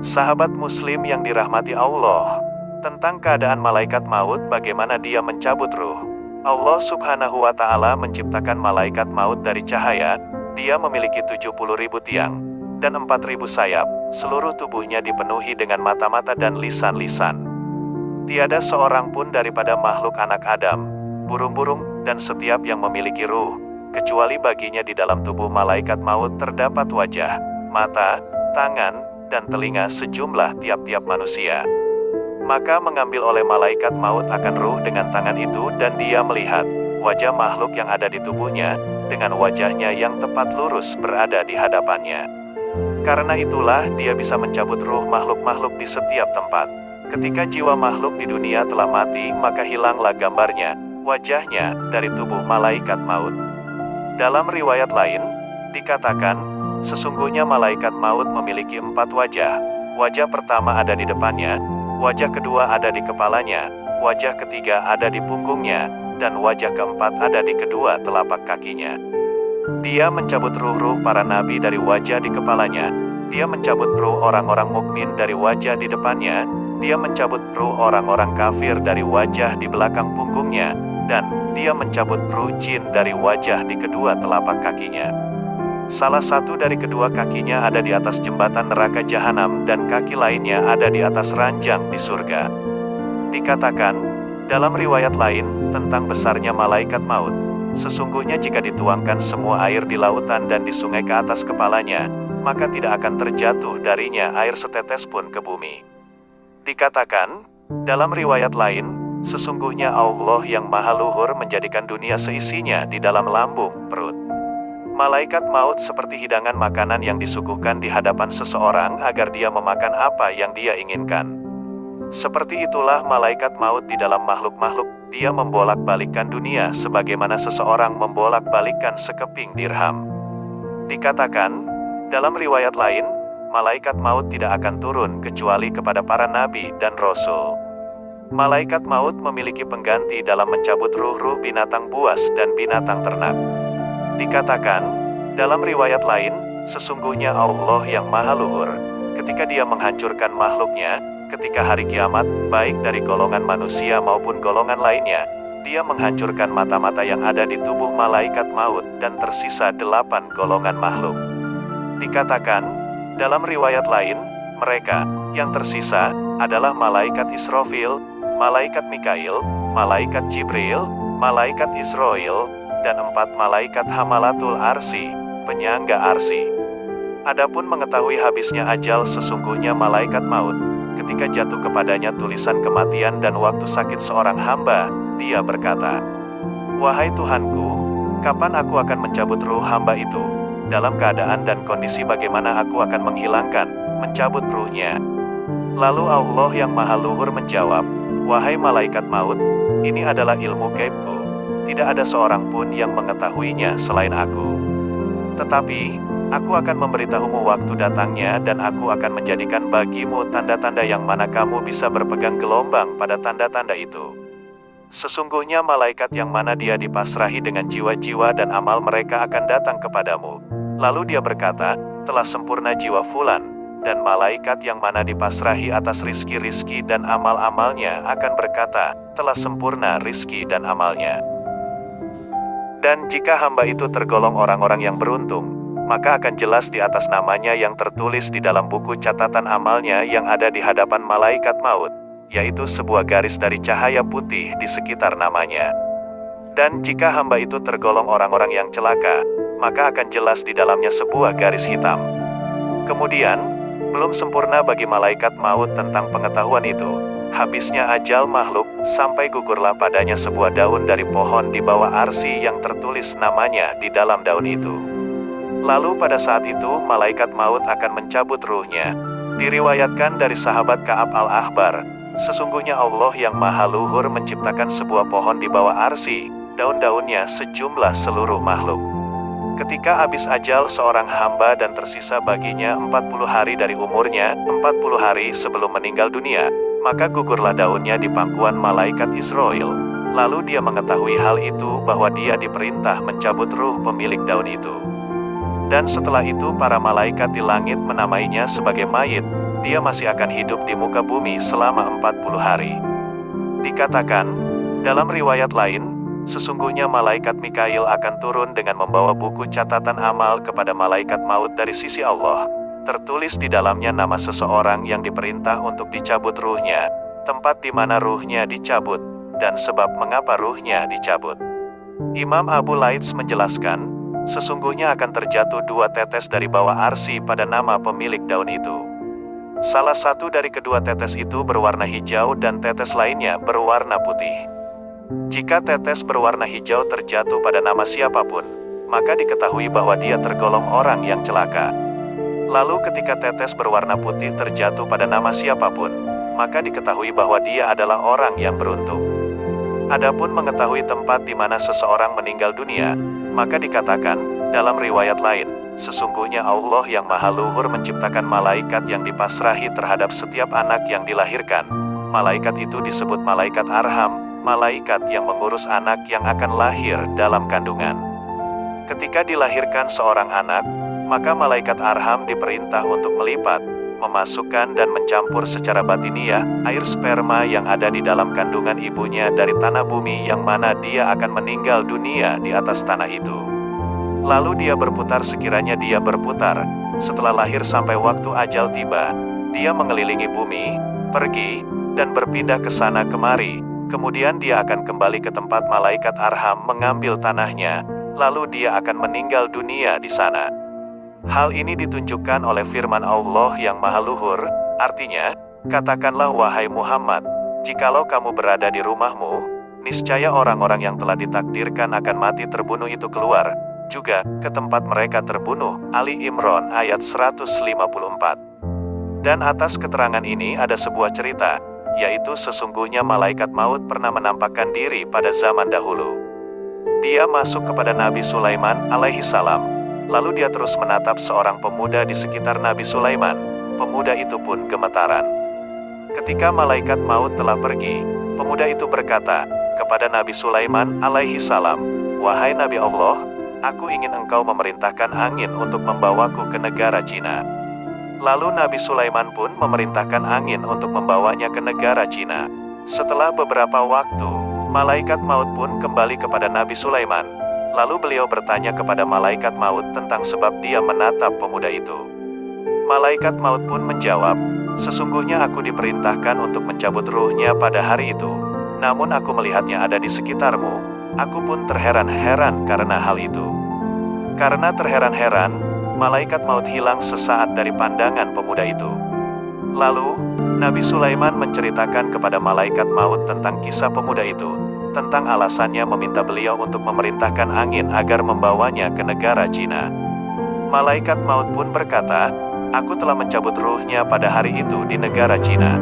Sahabat muslim yang dirahmati Allah, tentang keadaan malaikat maut bagaimana dia mencabut ruh. Allah subhanahu wa ta'ala menciptakan malaikat maut dari cahaya. Dia memiliki 70.000 tiang dan 4.000 sayap. Seluruh tubuhnya dipenuhi dengan mata-mata dan lisan-lisan. Tiada seorang pun daripada makhluk anak Adam, burung-burung, dan setiap yang memiliki ruh, kecuali baginya di dalam tubuh malaikat maut terdapat wajah, mata, tangan, dan telinga sejumlah tiap-tiap manusia. Maka mengambil oleh malaikat maut akan ruh dengan tangan itu, dan dia melihat wajah makhluk yang ada di tubuhnya, dengan wajahnya yang tepat lurus berada di hadapannya. Karena itulah dia bisa mencabut ruh makhluk-makhluk di setiap tempat. Ketika jiwa makhluk di dunia telah mati, maka hilanglah gambarnya, wajahnya, dari tubuh malaikat maut. Dalam riwayat lain, dikatakan, sesungguhnya malaikat maut memiliki 4 wajah. Wajah pertama ada di depannya, wajah kedua ada di kepalanya, wajah ketiga ada di punggungnya, dan wajah keempat ada di kedua telapak kakinya. Dia mencabut ruh-ruh para nabi dari wajah di kepalanya. Dia mencabut ruh orang-orang mukmin dari wajah di depannya. Dia mencabut ruh orang-orang kafir dari wajah di belakang punggungnya. Dan dia mencabut ruh jin dari wajah di kedua telapak kakinya. Salah satu dari kedua kakinya ada di atas jembatan neraka jahanam, dan kaki lainnya ada di atas ranjang di surga. Dikatakan, dalam riwayat lain, tentang besarnya malaikat maut, sesungguhnya jika dituangkan semua air di lautan dan di sungai ke atas kepalanya, maka tidak akan terjatuh darinya air setetes pun ke bumi. Dikatakan, dalam riwayat lain, sesungguhnya Allah yang maha luhur menjadikan dunia seisinya di dalam lambung perut. Malaikat maut seperti hidangan makanan yang disuguhkan di hadapan seseorang agar dia memakan apa yang dia inginkan. Seperti itulah malaikat maut di dalam makhluk-makhluk. Dia membolak-balikkan dunia sebagaimana seseorang membolak-balikkan sekeping dirham. Dikatakan, dalam riwayat lain, malaikat maut tidak akan turun kecuali kepada para nabi dan rasul. Malaikat maut memiliki pengganti dalam mencabut ruh-ruh binatang buas dan binatang ternak. Dikatakan, dalam riwayat lain, sesungguhnya Allah yang maha luhur, ketika dia menghancurkan makhluknya, ketika hari kiamat, baik dari golongan manusia maupun golongan lainnya, dia menghancurkan mata-mata yang ada di tubuh malaikat maut, dan tersisa 8 golongan makhluk. Dikatakan, dalam riwayat lain, mereka yang tersisa adalah malaikat Israfil, malaikat Mikail, malaikat Jibril, malaikat Israel, dan 4 malaikat Hamalatul Arsy, penyangga arsy. Adapun mengetahui habisnya ajal, sesungguhnya malaikat maut, ketika jatuh kepadanya tulisan kematian dan waktu sakit seorang hamba, dia berkata, "Wahai Tuhanku, kapan aku akan mencabut ruh hamba itu? Dalam keadaan dan kondisi bagaimana aku akan menghilangkan, mencabut ruhnya?" Lalu Allah yang maha luhur menjawab, "Wahai malaikat maut, ini adalah ilmu gaibku. Tidak ada seorang pun yang mengetahuinya selain aku. Tetapi, aku akan memberitahumu waktu datangnya, dan aku akan menjadikan bagimu tanda-tanda yang mana kamu bisa berpegang gelombang pada tanda-tanda itu. Sesungguhnya malaikat yang mana dia dipasrahi dengan jiwa-jiwa dan amal mereka akan datang kepadamu. Lalu dia berkata, telah sempurna jiwa fulan, dan malaikat yang mana dipasrahi atas rizki-rizki dan amal-amalnya akan berkata, telah sempurna rizki dan amalnya. Dan jika hamba itu tergolong orang-orang yang beruntung, maka akan jelas di atas namanya yang tertulis di dalam buku catatan amalnya yang ada di hadapan malaikat maut, yaitu sebuah garis dari cahaya putih di sekitar namanya. Dan jika hamba itu tergolong orang-orang yang celaka, maka akan jelas di dalamnya sebuah garis hitam. Kemudian, belum sempurna bagi malaikat maut tentang pengetahuan itu. Habisnya ajal makhluk, sampai gugurlah padanya sebuah daun dari pohon di bawah arsy yang tertulis namanya di dalam daun itu. Lalu pada saat itu malaikat maut akan mencabut ruhnya. Diriwayatkan dari sahabat Ka'ab al-Ahbar, sesungguhnya Allah yang maha luhur menciptakan sebuah pohon di bawah arsy, daun-daunnya sejumlah seluruh makhluk. Ketika habis ajal seorang hamba dan tersisa baginya 40 hari dari umurnya, 40 hari sebelum meninggal dunia, maka gugurlah daunnya di pangkuan malaikat Israel. Lalu dia mengetahui hal itu bahwa dia diperintah mencabut ruh pemilik daun itu. Dan setelah itu para malaikat di langit menamainya sebagai mayit. dia masih akan hidup di muka bumi selama 40 hari. Dikatakan, dalam riwayat lain, sesungguhnya malaikat Mikail akan turun dengan membawa buku catatan amal kepada malaikat maut dari sisi Allah. Tertulis di dalamnya nama seseorang yang diperintah untuk dicabut ruhnya, tempat di mana ruhnya dicabut, dan sebab mengapa ruhnya dicabut. Imam Abu Laits menjelaskan, sesungguhnya akan terjatuh 2 tetes dari bawah arsy pada nama pemilik daun itu. Salah satu dari kedua tetes itu berwarna hijau dan tetes lainnya berwarna putih. Jika tetes berwarna hijau terjatuh pada nama siapapun, maka diketahui bahwa dia tergolong orang yang celaka. Lalu ketika tetes berwarna putih terjatuh pada nama siapapun, maka diketahui bahwa dia adalah orang yang beruntung. Adapun mengetahui tempat di mana seseorang meninggal dunia, maka dikatakan, dalam riwayat lain, sesungguhnya Allah yang Maha Luhur menciptakan malaikat yang dipasrahi terhadap setiap anak yang dilahirkan. Malaikat itu disebut malaikat Arham, malaikat yang mengurus anak yang akan lahir dalam kandungan. Ketika dilahirkan seorang anak, maka malaikat Arham diperintah untuk melipat, memasukkan dan mencampur secara batiniah air sperma yang ada di dalam kandungan ibunya dari tanah bumi yang mana dia akan meninggal dunia di atas tanah itu. Lalu dia berputar sekiranya dia berputar, setelah lahir sampai waktu ajal tiba, dia mengelilingi bumi, pergi, dan berpindah ke sana kemari, kemudian dia akan kembali ke tempat malaikat Arham mengambil tanahnya, lalu dia akan meninggal dunia di sana. Hal ini ditunjukkan oleh firman Allah yang Maha Luhur, artinya, katakanlah wahai Muhammad, jikalau kamu berada di rumahmu, niscaya orang-orang yang telah ditakdirkan akan mati terbunuh itu keluar, juga ke tempat mereka terbunuh. Ali Imran ayat 154. Dan atas keterangan ini ada sebuah cerita, yaitu sesungguhnya malaikat maut pernah menampakkan diri pada zaman dahulu. Dia masuk kepada Nabi Sulaiman alaihi salam. Lalu dia terus menatap seorang pemuda di sekitar Nabi Sulaiman. Pemuda itu pun gemetaran. Ketika malaikat maut telah pergi, pemuda itu berkata kepada Nabi Sulaiman alaihi salam, "Wahai Nabi Allah, aku ingin engkau memerintahkan angin untuk membawaku ke negara Cina." Lalu Nabi Sulaiman pun memerintahkan angin untuk membawanya ke negara Cina. Setelah beberapa waktu, malaikat maut pun kembali kepada Nabi Sulaiman. Lalu beliau bertanya kepada malaikat maut tentang sebab dia menatap pemuda itu. Malaikat maut pun menjawab, "Sesungguhnya aku diperintahkan untuk mencabut ruhnya pada hari itu. Namun aku melihatnya ada di sekitarmu. Aku pun terheran-heran karena hal itu." Karena terheran-heran, malaikat maut hilang sesaat dari pandangan pemuda itu. Lalu, Nabi Sulaiman menceritakan kepada malaikat maut tentang kisah pemuda itu, tentang alasannya meminta beliau untuk memerintahkan angin agar membawanya ke negara Cina. Malaikat maut pun berkata, "Aku telah mencabut ruhnya pada hari itu di negara Cina."